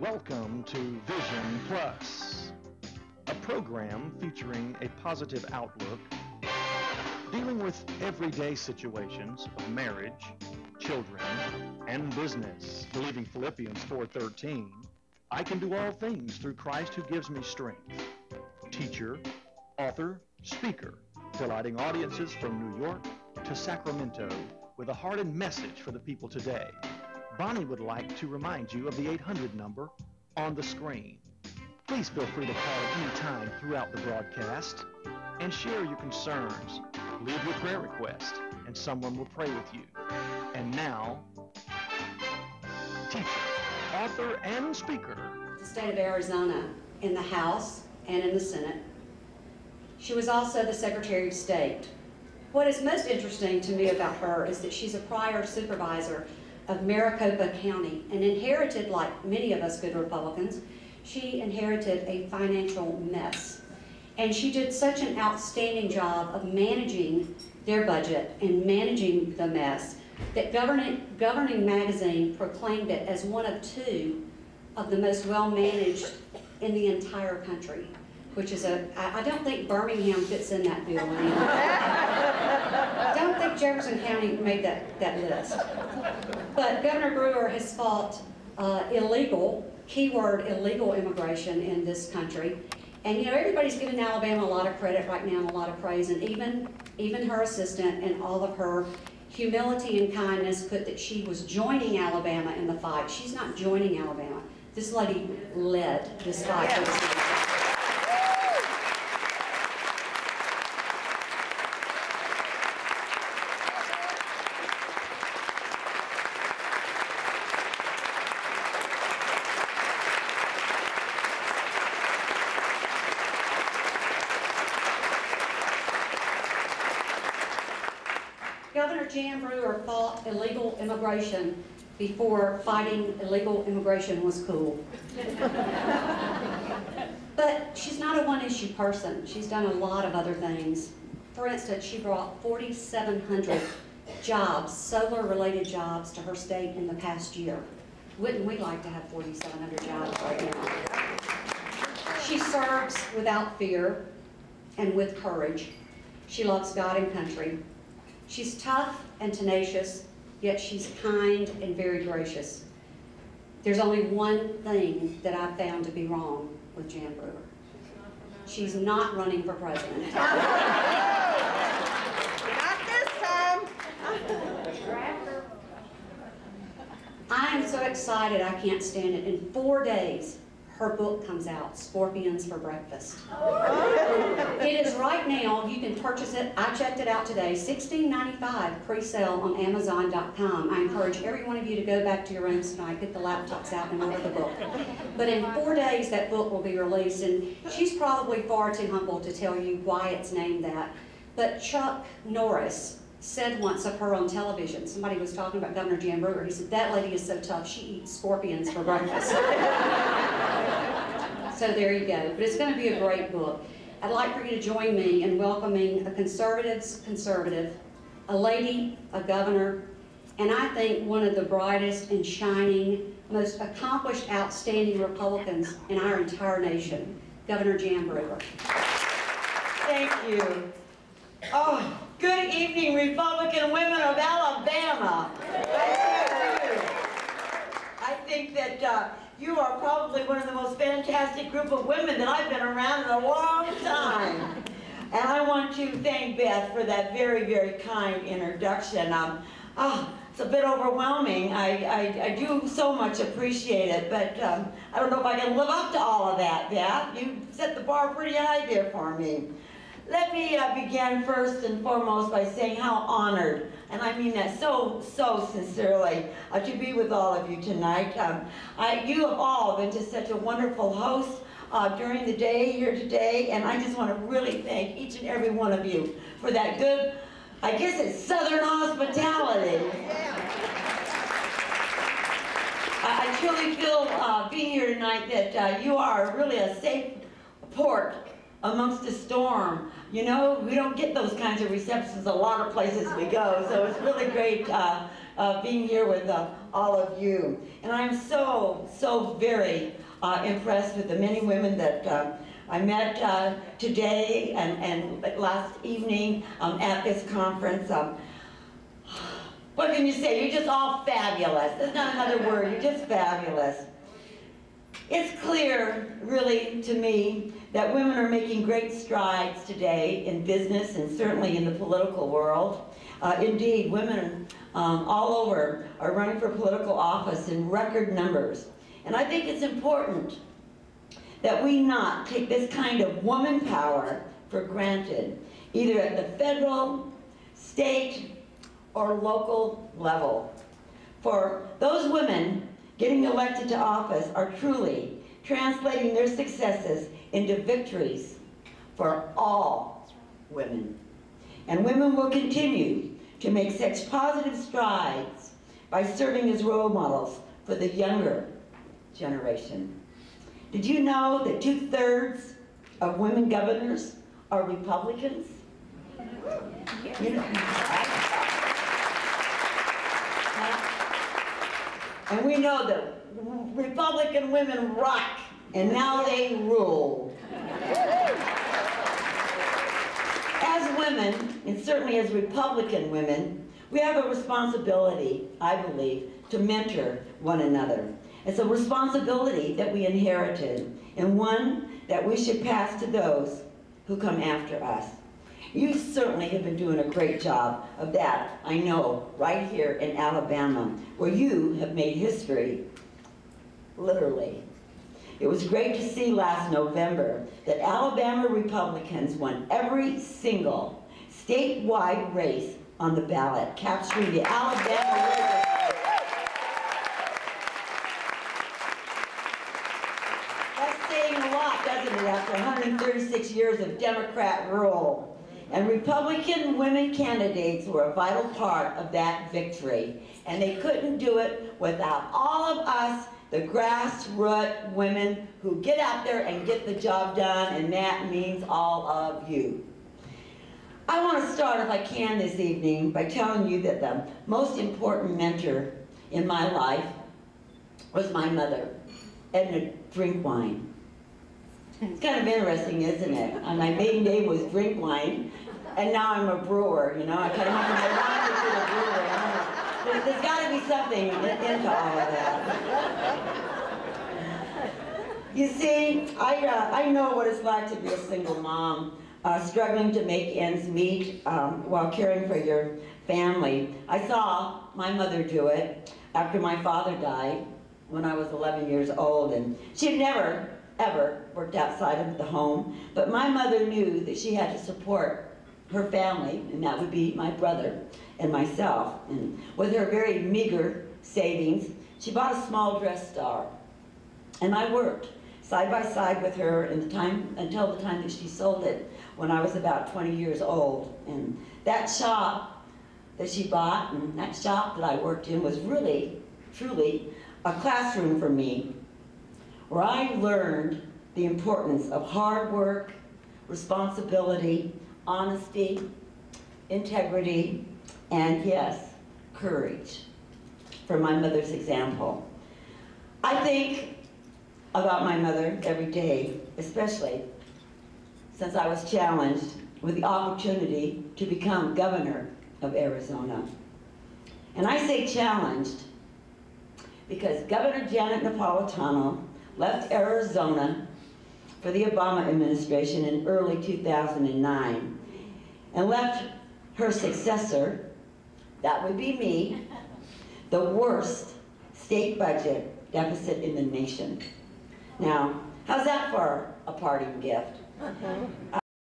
Welcome to Vision Plus, a program featuring a positive outlook, dealing with everyday situations of marriage, children, and business. Believing Philippians 4:13, I can do all things through Christ who gives me strength. Teacher, author, speaker, delighting audiences from New York to Sacramento with a heart and message for the people today. Bonnie would like to remind you of the 800 number on the screen. Please feel free to call at any time throughout the broadcast and share your concerns. Leave your prayer request and someone will pray with you. And now, teacher, author, and speaker. The state of Arizona in the House and in the Senate. She was also the Secretary of State. What is most interesting to me about her is that she's a prior supervisor of Maricopa County and inherited, like many of us good Republicans, she inherited a financial mess. And she did such an outstanding job of managing their budget and managing the mess that Governing Magazine proclaimed it as one of two of the most well-managed in the entire country, which is I don't think Birmingham fits in that bill anymore. I don't think Jefferson County made that list. But Governor Brewer has fought illegal, keyword illegal immigration in this country. And you know, everybody's giving Alabama a lot of credit right now and a lot of praise, and even her assistant and all of her humility and kindness put that she was joining Alabama in the fight. She's not joining Alabama. This lady led this fight for this nation. Governor Jan Brewer fought illegal immigration before fighting illegal immigration was cool. But she's not a one-issue person. She's done a lot of other things. For instance, she brought 4,700 jobs, solar-related jobs, to her state in the past year. Wouldn't we like to have 4,700 jobs right now? She serves without fear and with courage. She loves God and country. She's tough and tenacious, yet she's kind and very gracious. There's only one thing that I've found to be wrong with Jan Brewer. She's not running for president. Not this time. I am so excited I can't stand it. In 4 days, her book comes out, Scorpions for Breakfast. It is right now, you can purchase it. I checked it out today, $16.95 pre-sale on Amazon.com. I encourage every one of you to go back to your rooms tonight, get the laptops out and order the book. But in 4 days, that book will be released, and she's probably far too humble to tell you why it's named that. But Chuck Norris said once of her on television, somebody was talking about Governor Jan Brewer, he said, that lady is so tough, she eats scorpions for breakfast. So there you go. But it's going to be a great book. I'd like for you to join me in welcoming a conservative's conservative, a lady, a governor, and I think one of the brightest and shining, most accomplished, outstanding Republicans in our entire nation, Governor Jan Brewer. Thank you. Oh, good evening, Republican women of Alabama. I think that you are probably one of the most fantastic group of women that I've been around in a long time. And I want to thank Beth for that very, very kind introduction. It's a bit overwhelming. I do so much appreciate it, but I don't know if I can live up to all of that, Beth. You set the bar pretty high there for me. Let me begin first and foremost by saying how honored, and I mean that so sincerely, to be with all of you tonight. You have all been just such a wonderful host during the day here today, and I just want to really thank each and every one of you for that good, I guess it's Southern hospitality. I truly feel being here tonight that you are really a safe port amongst the storm. You know, we don't get those kinds of receptions a lot of places we go, so it's really great being here with all of you. And I'm so very impressed with the many women that I met today and last evening at this conference. What can you say? You're just all fabulous. There's not another word. You're just fabulous. It's clear, really, to me, that women are making great strides today in business and certainly in the political world. Indeed, women all over are running for political office in record numbers. And I think it's important that we not take this kind of woman power for granted, either at the federal, state, or local level. For those women getting elected to office are truly translating their successes into victories for all women. And women will continue to make such positive strides by serving as role models for the younger generation. Did you know that 2/3 of women governors are Republicans? You know, and we know that Republican women rock, and now they rule. As women, and certainly as Republican women, we have a responsibility, I believe, to mentor one another. It's a responsibility that we inherited, and one that we should pass to those who come after us. You certainly have been doing a great job of that, I know, right here in Alabama, where you have made history, literally. It was great to see last November that Alabama Republicans won every single statewide race on the ballot, capturing the Alabama legislature. That's saying a lot, doesn't it, after 136 years of Democrat rule. And Republican women candidates were a vital part of that victory. And they couldn't do it without all of us, the grassroots women who get out there and get the job done, and that means all of you. I want to start, if I can this evening, by telling you that the most important mentor in my life was my mother, Edna Drinkwine. It's kind of interesting, isn't it? My maiden name was Drinkwine, and now I'm a brewer, you know? I kind of went from my mom to the brewer. There's got to be something into all of that. You see, I know what it's like to be a single mom, struggling to make ends meet while caring for your family. I saw my mother do it after my father died when I was 11 years old, and she'd never ever worked outside of the home, but my mother knew that she had to support her family, and that would be my brother and myself. And with her very meager savings, she bought a small dress store, and I worked side by side with her until the time that she sold it when I was about 20 years old. And that shop that she bought and that shop that I worked in was really, truly a classroom for me, where I learned the importance of hard work, responsibility, honesty, integrity, and yes, courage, from my mother's example. I think about my mother every day, especially since I was challenged with the opportunity to become governor of Arizona. And I say challenged because Governor Janet Napolitano left Arizona for the Obama administration in early 2009 and left her successor, that would be me, the worst state budget deficit in the nation. Now, how's that for a parting gift?